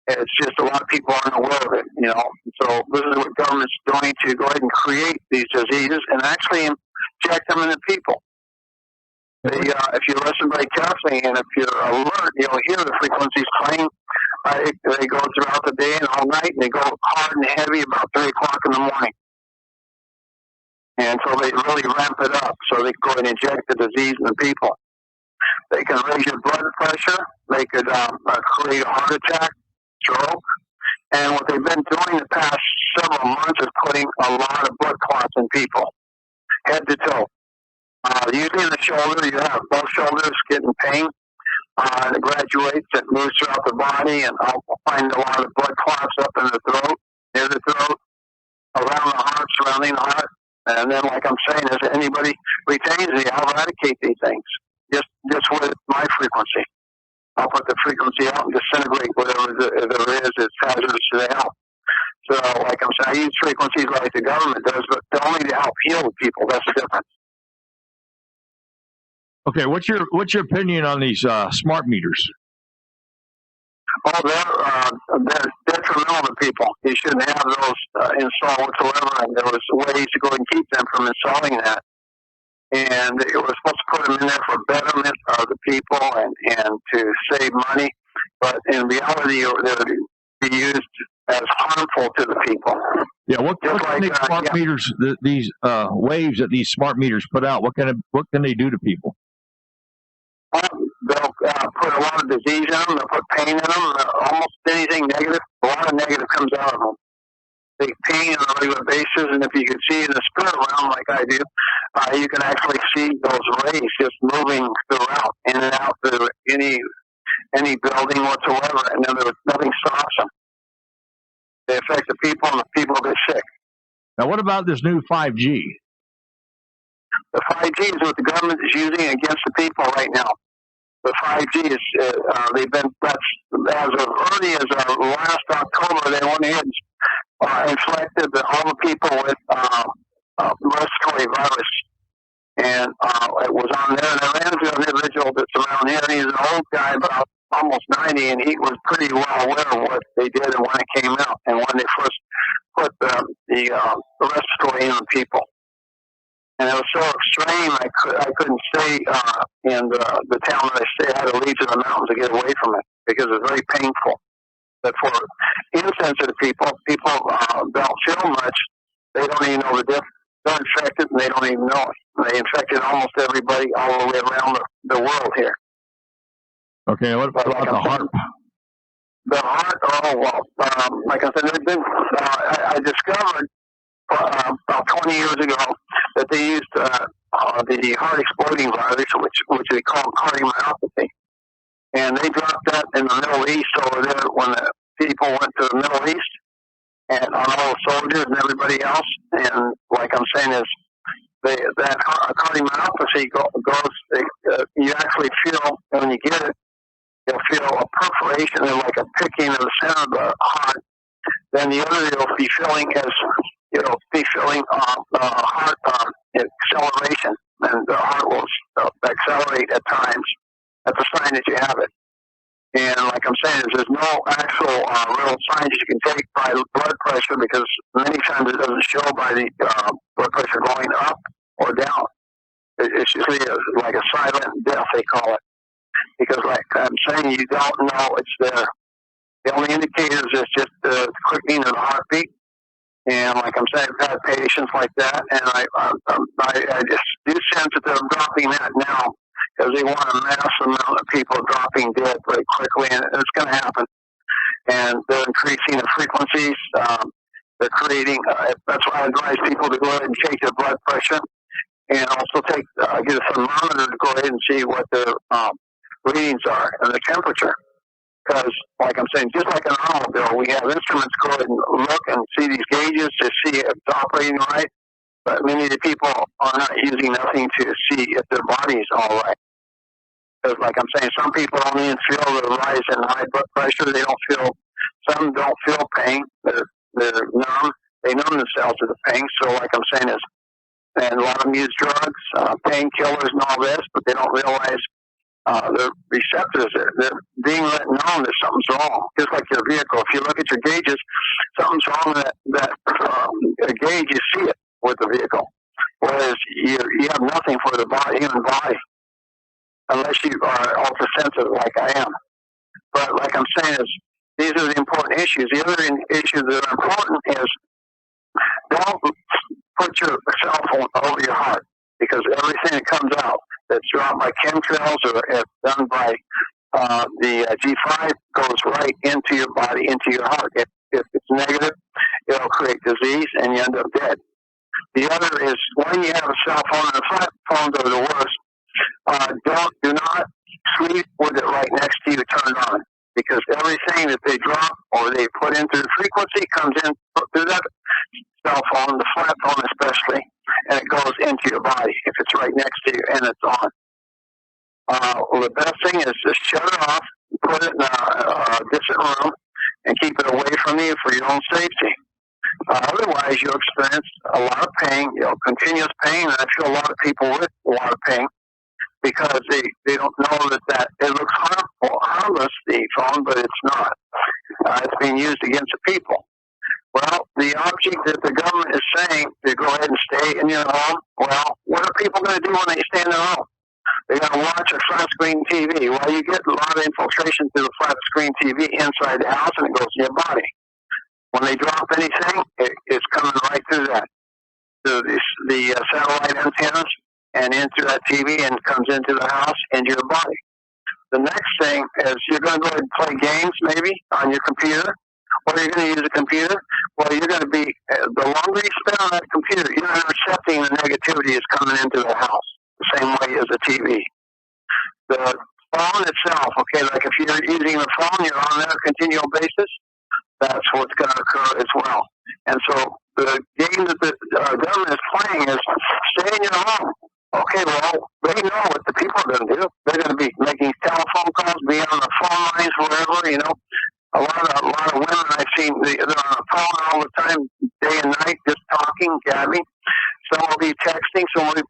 [SPEAKER 6] It's just a lot of people aren't aware of it, you know. So this is what government's doing to go ahead and create these diseases and actually inject them into people. If you listen very carefully and if you're alert, you'll hear the frequencies playing. They go throughout the day and all night, and they go hard and heavy about 3 o'clock in the morning. And so they really ramp it up so they can go and inject the disease in the people. They can raise your blood pressure. They could create a heart attack, stroke. And what they've been doing the past several months is putting a lot of blood clots in people, head to toe. Usually in the shoulder, you have both shoulders getting pain. It graduates, it moves throughout the body, and I'll find a lot of blood clots up in the throat, near the throat, around the heart, surrounding the heart. And then, like I'm saying, if anybody retains me, I'll eradicate these things just with my frequency. I'll put the frequency out and disintegrate whatever there is that's hazardous to the health. So, like I'm saying, I use frequencies like the government does, but only to help heal people. That's the difference.
[SPEAKER 3] Okay, what's your opinion on these smart meters?
[SPEAKER 6] Oh, they're detrimental to people. You shouldn't have those installed whatsoever, and there was ways to go and keep them from installing that. And it was supposed to put them in there for betterment of the people and to save money, but in reality, they're be used as harmful to the people.
[SPEAKER 3] Yeah, what can these smart meters, these waves that these smart meters put out, what can they do to people?
[SPEAKER 6] They'll put a lot of disease in them. They'll put pain in them. Almost anything negative. A lot of negative comes out of them. They pain on a regular basis, and if you can see in the spirit realm like I do, you can actually see those rays just moving throughout, in and out through any building whatsoever, and then nothing stops them. They affect the people, and the people get sick.
[SPEAKER 3] Now, what about this new 5G?
[SPEAKER 6] The 5G is what the government is using against the people right now. The 5G is, as of early as last October, they went ahead and infected all the people with respiratory virus. And it was on there, and I ran into an individual that's around here, and he's an old guy, about almost 90, and he was pretty well aware of what they did and when it came out, and when they first put the respiratory in on people. And it was so extreme, I couldn't stay in the town that I stay. I had to leave to the mountains to get away from it because it's very painful. But for insensitive people don't feel much. They don't even know the difference. They're infected and they don't even know it. They infected almost everybody all the way around the world here.
[SPEAKER 3] Okay, what about the heart?
[SPEAKER 6] The heart, like I said, I discovered about 20 years ago that they used the heart exploding virus, which they call cardiomyopathy. And they dropped that in the Middle East over there when the people went to the Middle East, and on all the soldiers and everybody else. And like I'm saying is, that cardiomyopathy goes, you actually feel, when you get it, you'll feel a perforation and like a picking of the center of the heart. Then the other you'll be feeling is, heart acceleration, and the heart will accelerate at times. That's a sign that you have it. And like I'm saying, there's no actual real signs you can take by blood pressure, because many times it doesn't show by the blood pressure going up or down. It's usually like a silent death, they call it. Because like I'm saying, you don't know it's there. The only indicators is just the quickening of the heartbeat. And like I'm saying, I've had patients like that, and I just do sense that they're dropping that now, because they want a mass amount of people dropping dead very quickly, and it's going to happen. And they're increasing the frequencies. They're creating, that's why I advise people to go ahead and take their blood pressure, and also get a thermometer to go ahead and see what their readings are and the temperature. Because, like I'm saying, just like an automobile, we have instruments go ahead and look and see these gauges to see if it's operating right. But many of the people are not using nothing to see if their body's all right. Because, like I'm saying, some people don't even feel the rise in high blood pressure. Some don't feel pain. They're numb. They numb themselves to the pain. So, like I'm saying, and a lot of them use drugs, painkillers and all this, but they don't realize the receptors, they're being let know that something's wrong. Just like your vehicle, if you look at your gauges, something's wrong with that gauge, you see it with the vehicle. Whereas you have nothing for the human body, unless you are ultra sensitive like I am. But like I'm saying, these are the important issues. The other issues that are important is, don't put your cell phone over your heart, because everything that comes out that's dropped by chemtrails or done by the G5 goes right into your body, into your heart. If it's negative, it'll create disease and you end up dead. The other is, when you have a cell phone, and the flat phones are the worst, do not sleep with it right next to you turned on, because everything that they drop or they put into the frequency comes in through that cell phone, the flat phone especially, and it goes into your body if it's right next to you and it's on. Well, the best thing is just shut it off, put it in a distant room, and keep it away from you for your own safety. Otherwise, you'll experience a lot of pain, continuous pain, and I feel a lot of people with a lot of pain, because they don't know that it looks harmless, the phone, but it's not. It's being used against the people. Well, the object that the government is saying to go ahead and stay in your home, well, what are people going to do when they stay in their home? They're going to watch a flat screen TV. Well, you get a lot of infiltration through the flat screen TV inside the house, and it goes in your body. When they drop anything, it's coming right through that, through the satellite antennas, and into that TV, and comes into the house, into your body. the next thing is you're going to go ahead and play games maybe on your computer, or you're going to use a computer. Well, you're going to be, the longer you spend on that computer, you're intercepting the negativity that's coming into the house, the same way as a TV. The phone itself, okay, like if you're using the phone, you're on there on a continual basis, that's what's going to occur as well. And so the game that the government is playing is stay in your home. Okay, well, they know what the people are going to do. They're going to be making telephone calls, be on the phone lines, wherever, you know. A lot of women I've seen, they're on the phone all the time, day and night, just talking, gabbing. Some will be texting, some will be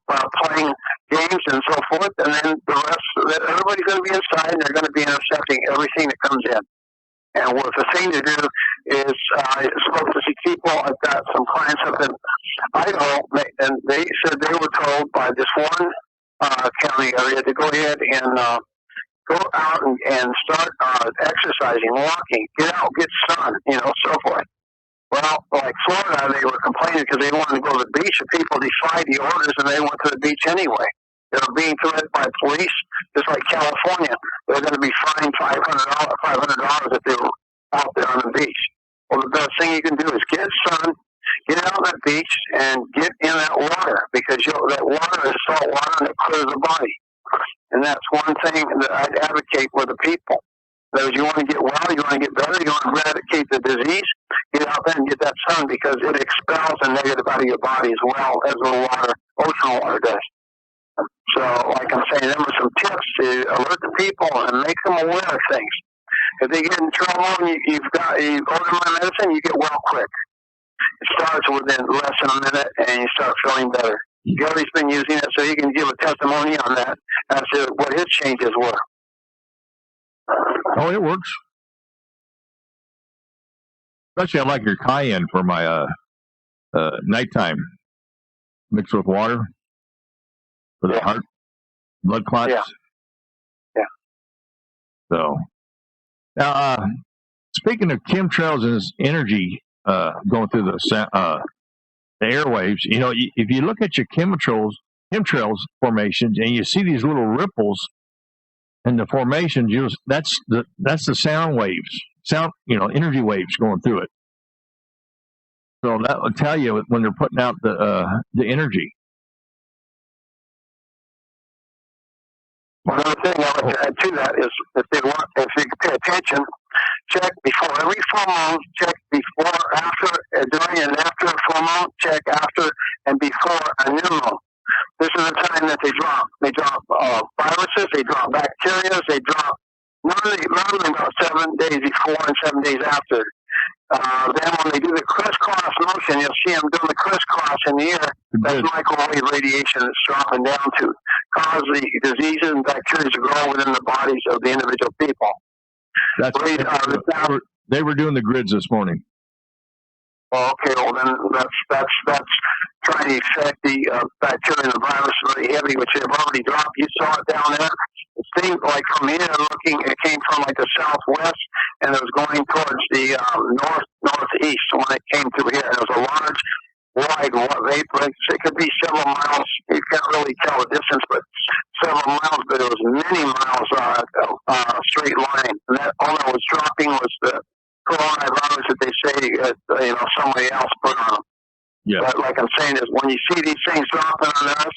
[SPEAKER 6] playing games and so forth, and then the rest, everybody's going to be inside, and they're going to be intercepting everything that comes in. And what the thing to do is, I spoke to some people. I've got some clients up in Idaho, and they said they were told by this one county area to go ahead and go out and start exercising, walking, get out, get sun, you know, so forth. Well, like Florida, they were complaining because they wanted to go to the beach, and people defied the orders, and they went to the beach anyway. They were being threatened by police, just like California. They're going to be fined $500 if they were out there on the beach. Well, the best thing you can do is get sun, get out on that beach, and get in that water, because that water is salt water, and it clears the body. And that's one thing that I'd advocate for the people. That is, you want to get well, you want to get better, you want to eradicate the disease, get out there and get that sun, because it expels the negative out of your body as well as the water, ocean water does. So, like I'm saying, there were some tips to alert the people and make them aware of things. If they get in trouble and you order my medicine, you get well quick. It starts within less than a minute, and you start feeling better. Gary's been using it, so he can give a testimony on that as to what his changes were.
[SPEAKER 3] Oh, it works. Especially, I like your cayenne for my nighttime, mixed with water for the heart, blood clots.
[SPEAKER 6] Yeah.
[SPEAKER 3] So, now, speaking of chemtrails and this energy going through the airwaves, you know, if you look at your chemtrails formations and you see these little ripples in the formations, that's the sound waves, energy waves going through it. So that will tell you when they're putting out the energy.
[SPEAKER 6] Another thing I would add to that is if you pay attention, check before every full moon, check before, after, during and after a full moon, check after and before a new moon. This is the time that they drop. They drop viruses, they drop bacteria, they drop normally about 7 days before and 7 days after. Then when they do the crisscross motion, you'll see them doing the crisscross in the air. That's microwave radiation that's dropping down to cause the diseases and bacteria to grow within the bodies of the individual people.
[SPEAKER 3] They were doing the grids this morning.
[SPEAKER 6] Okay, well then that's trying to affect the bacteria and the virus very heavy, which they've already dropped. You saw it down there. It seemed like from here looking, it came from like the southwest, and it was going towards the northeast when it came through here. And it was a large, wide vapor. It could be several miles. You can't really tell the distance, but several miles. But it was many miles straight line. And that all that was dropping was the coronavirus that they say somebody else put on them.
[SPEAKER 3] Yeah.
[SPEAKER 6] But like I'm saying is, when you see these things dropping on us,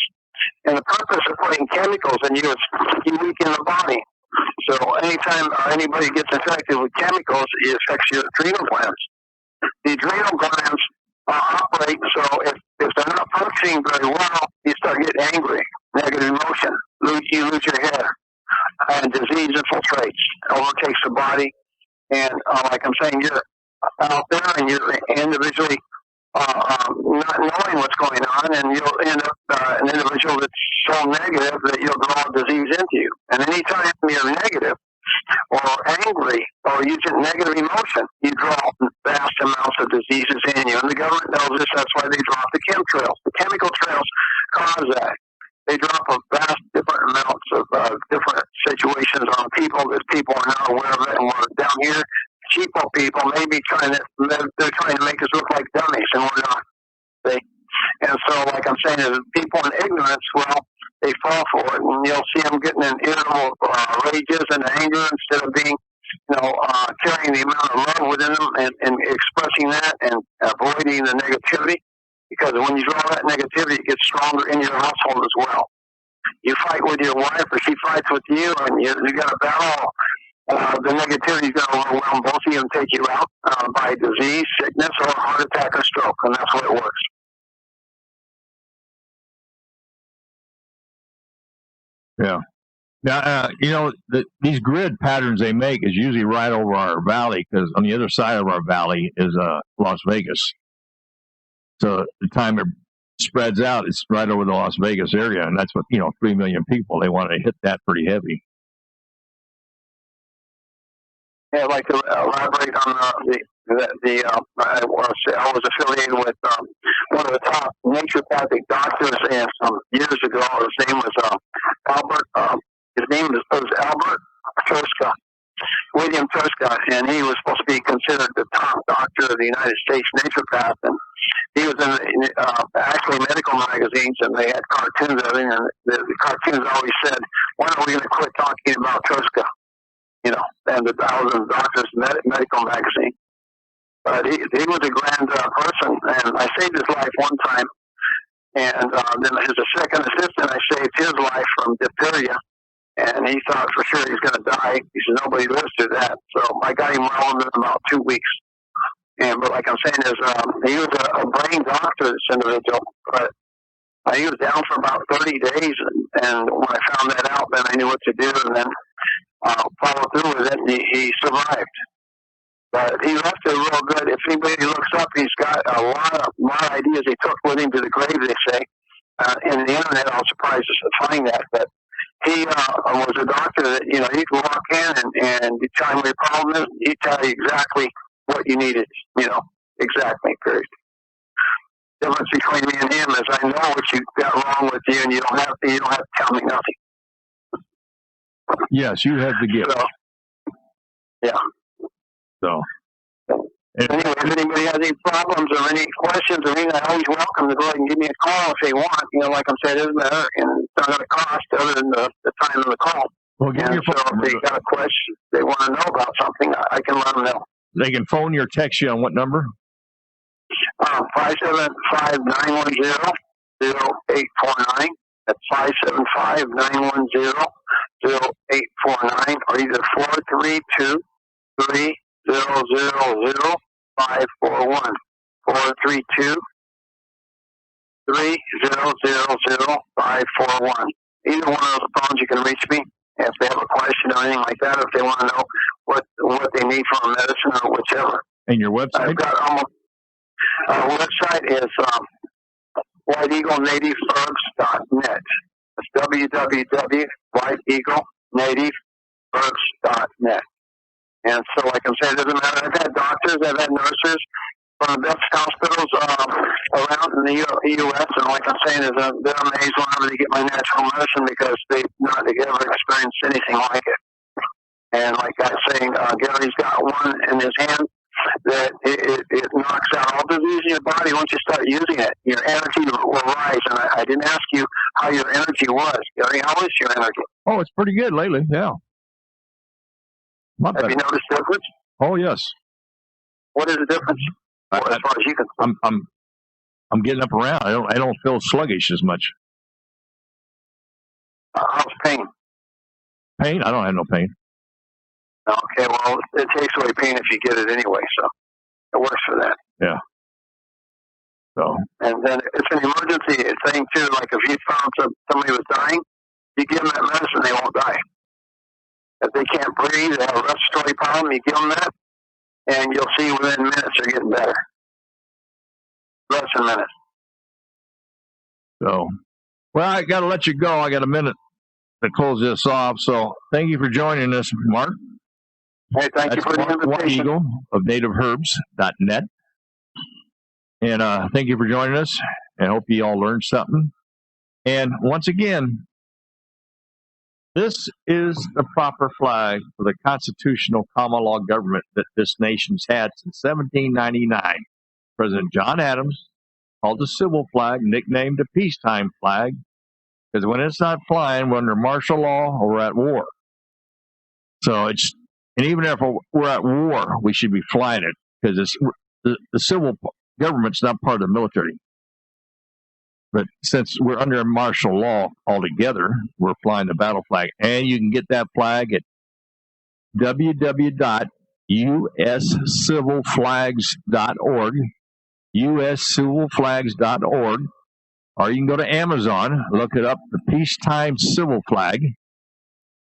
[SPEAKER 6] and the purpose of putting chemicals in you is you weaken the body. So anytime anybody gets infected with chemicals, it affects your adrenal glands. The adrenal glands operate, so if they're not functioning very well, you start getting angry, negative emotion, you lose your hair, and disease infiltrates, overtakes the body. And like I'm saying, you're out there and you're individually not knowing what's going on, and you'll end up an individual that's so negative that you'll draw disease into you. And anytime you're negative or angry or using negative emotion, you draw vast amounts of diseases in you. And the government knows this. That's why they drop the chemtrails. The chemical trails cause that. They drop a vast different amounts of different situations on people that people are not aware of it. And we're down here, cheapo people may be they're trying to make us look like dummies, and we're not. See? And so, like I'm saying, is people in ignorance, well, they fall for it, and you'll see them getting in irritable rages and anger instead of being, carrying the amount of love within them and expressing that and avoiding the negativity. Because when you draw that negativity, it gets stronger in your household as well. You fight with your wife, or she fights with you, and you got a battle. The negativity is going to overwhelm both of you and take you out by disease, sickness, or heart attack or stroke, and that's what it works.
[SPEAKER 3] Yeah. Now, these grid patterns they make is usually right over our valley, because on the other side of our valley is Las Vegas. So the time it spreads out, it's right over the Las Vegas area, and that's what 3 million people. They want to hit that pretty heavy.
[SPEAKER 6] Yeah, I'd like to elaborate on I was affiliated with one of the top naturopathic doctors, and some years ago, his name was Albert. His name was Albert Turska, William Turska, and he was supposed to be considered the top doctor of the United States naturopath. And he was in actually medical magazines, and they had cartoons of him, and the cartoons always said, "When are we going to quit talking about Turska?" And the thousands of doctors medical magazine. But he was a grand person, and I saved his life one time. And then as a second assistant, I saved his life from diphtheria. And he thought for sure he was going to die. He said, nobody lives through that. So I got him well in about 2 weeks. But like I'm saying, he was a brain doctor, this individual. But he was down for about 30 days. And when I found that out, then I knew what to do. And then follow through with it, and he survived. But he left it real good. If anybody looks up, he's got a lot of ideas he took with him to the grave, they say. In the internet, I was surprised to find that. But he was a doctor that, you could walk in and you tell him what your problem is. He'd tell you exactly what you needed, exactly, period. The difference between me and him is I know what you got wrong with you, and you don't have to tell me nothing.
[SPEAKER 3] Yes, you have the gift.
[SPEAKER 6] So, yeah.
[SPEAKER 3] So.
[SPEAKER 6] Anyway, if anybody has any problems or any questions or anything, I'm always welcome to go ahead and give me a call if they want. Like I said, it doesn't matter, and it's not going to cost other than the time of the call.
[SPEAKER 3] Well, give me your phone number.
[SPEAKER 6] If they got a question, they want to know about something, I can let them know.
[SPEAKER 3] They can phone you or text you on what number?
[SPEAKER 6] 575-910-0849. That's 575-910-0849, or either 432-3000-541. 432-3000-541. Either one of those phones you can reach me if they have a question or anything like that, or if they want to know what they need from a medicine or whichever.
[SPEAKER 3] And your website?
[SPEAKER 6] I've got almost. Our website is whiteeaglenativeherbs.net. It's www.whiteeaglenativeherbs.net. And so, like I'm saying, it doesn't matter. I've had doctors, I've had nurses from the best hospitals around in the U.S. And like I'm saying, they're amazed whenever they get my natural medicine because they've not ever experienced anything like it. And like I was saying, Gary's got one in his hand that it knocks out all disease in your body once you start using it. Your energy will rise. And I didn't ask you how your energy was. Gary, how is your energy?
[SPEAKER 3] Oh, it's pretty good lately, yeah.
[SPEAKER 6] Have you noticed the difference?
[SPEAKER 3] Oh, yes.
[SPEAKER 6] What is the difference? As far as you can see.
[SPEAKER 3] I'm getting up around. I don't feel sluggish as much.
[SPEAKER 6] How's pain?
[SPEAKER 3] Pain? I don't have no pain.
[SPEAKER 6] Okay, well, it takes away pain if you get it anyway, so it works for that.
[SPEAKER 3] Yeah. So.
[SPEAKER 6] And then it's an emergency thing, too. Like if you found somebody was dying, you give them that medicine, they won't die. If they can't breathe, they have a respiratory problem, you give them that, and you'll see within minutes they're getting better. Less than minutes.
[SPEAKER 3] So, well, I got to let you go. I got a minute to close this off. So, thank you for joining us, Mark.
[SPEAKER 6] Hey, thank you for the invitation.
[SPEAKER 3] White Eagle of NativeHerbs.net. And thank you for joining us. I hope you all learned something. And once again, this is the proper flag for the constitutional common law government that this nation's had since 1799. President John Adams called the civil flag, nicknamed the peacetime flag, Because when it's not flying, we're under martial law or we're at war. So and even if we're at war, we should be flying it because the civil government's not part of the military. But since we're under martial law altogether, we're flying the battle flag. And you can get that flag at www.uscivilflags.org, uscivilflags.org, or you can go to Amazon, look it up, the Peacetime Civil Flag.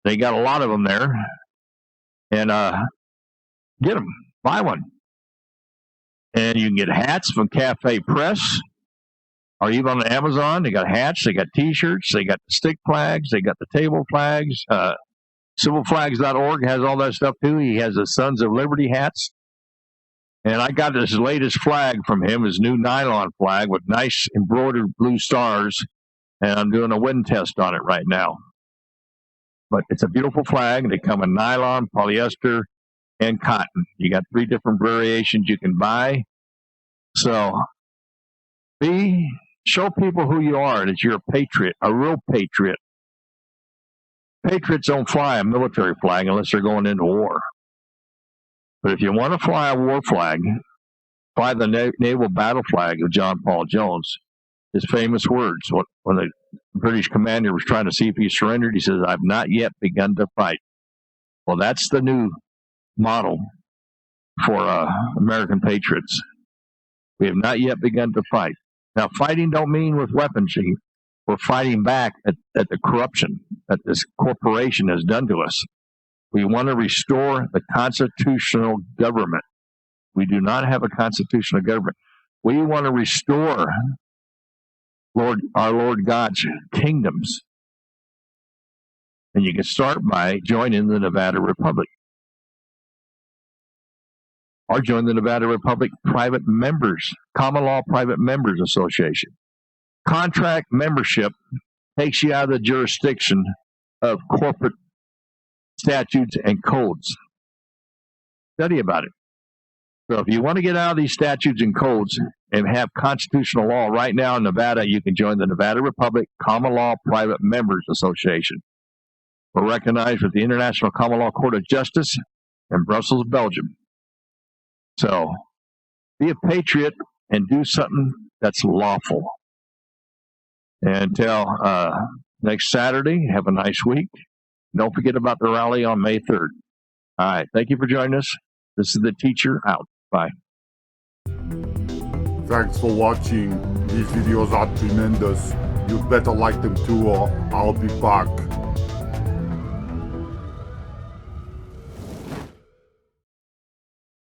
[SPEAKER 3] They got a lot of them there. And get them, buy one. And you can get hats from Cafe Press, or even on Amazon. They got hats, they got T-shirts, they got the stick flags, they got the table flags. Civilflags.org has all that stuff too. He has the Sons of Liberty hats. And I got this latest flag from him, his new nylon flag with nice embroidered blue stars. And I'm doing a wind test on it right now. But it's a beautiful flag. They come in nylon, polyester, and cotton. You got 3 different variations you can buy. So show people who you are, that you're a patriot, a real patriot. Patriots don't fly a military flag unless they're going into war. But if you want to fly a war flag, fly the naval battle flag of John Paul Jones. His famous words, when the British commander was trying to see if he surrendered, he says, "I've not yet begun to fight." Well, that's the new model for American patriots. We have not yet begun to fight. Now, fighting don't mean with weapons. We're fighting back at the corruption that this corporation has done to us. We want to restore the constitutional government. We do not have a constitutional government. We want to restore our Lord God's kingdoms. And you can start by joining the Nevada Republic. Or join the Nevada Republic Private Members, Common Law Private Members Association. Contract membership takes you out of the jurisdiction of corporate statutes and codes. Study about it. So if you want to get out of these statutes and codes and have constitutional law right now in Nevada, you can join the Nevada Republic Common Law Private Members Association. We're recognized with the International Common Law Court of Justice in Brussels, Belgium. So be a patriot and do something that's lawful. And until next Saturday, have a nice week. Don't forget about the rally on May 3rd. All right. Thank you for joining us. This is the teacher out. Bye.
[SPEAKER 7] Thanks for watching. These videos are tremendous. You better like them too, or I'll be back.